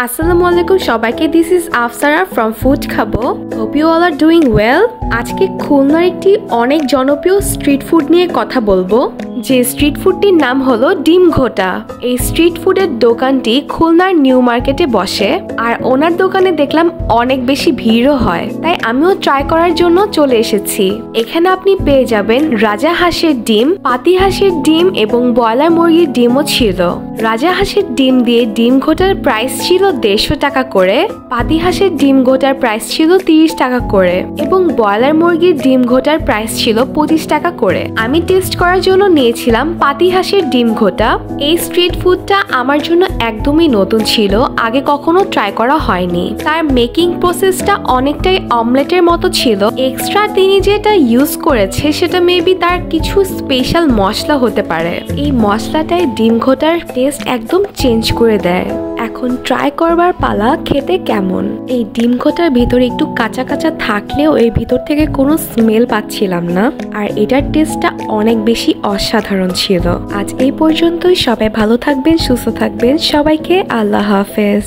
আসসালামু আলাইকুম সবাইকে। This is Afsara from food খাবো। Hope you all are doing well. আজকে খুলনার একটি অনেক জনপ্রিয় স্ট্রিট ফুড নিয়ে কথা বলবো, যে স্ট্রিট ফুডটির নাম হলো ডিম ঘোটা। এই স্ট্রিট ফুডের দোকানটি খুলনার নিউ মার্কেটে বসে, আর ওনার দোকানে দেখলাম অনেক বেশি ভিড়ও হয়, তাই আমিও ট্রাই করার জন্য চলে এসেছি। এখানে আপনি পেয়ে যাবেন রাজা হাঁসের ডিম, পাতি হাঁসের ডিম এবং ব্রয়লার মুরগির ডিমও ছিল। রাজা হাঁসের ডিম দিয়ে ডিম ঘোটার প্রাইস ছিল 150 টাকা করে, পাতি হাঁসের ডিম ঘোটার প্রাইস ছিল 30 টাকা করে এবং ব্রয়লার মুরগির ডিম ঘোটার প্রাইস ছিল 25 টাকা করে। আমি টেস্ট করার জন্য নিয়েছিলাম পাতি হাঁসের ডিম ঘোটা। এই স্ট্রিট ফুডটা আমার জন্য একদমই নতুন ছিল, আগে কখনো ট্রাই করা হয়নি। তার মেকিং প্রসেসটা অনেকটাই অমলেটের মতো ছিল। এক্সট্রা তিনি যেটা ইউজ করেছে সেটা মেবি তার কিছু স্পেশাল মশলা হতে পারে। এই মশলাটাই ডিম ঘোটার টেস্ট একদম চেঞ্জ করে দেয়। এখন ট্রাই করবার পালা, খেতে কেমন। এই ডিম ঘোটার ভিতরে একটু কাঁচা কাঁচা থাকলেও এর ভিতর থেকে কোনো স্মেল পাচ্ছিলাম না, আর এটার টেস্টটা অনেক বেশি অসাধারণ ছিল। আজ এই পর্যন্তই। সবাই ভালো থাকবেন, সুস্থ থাকবেন। সবাইকে আল্লাহ হাফেজ।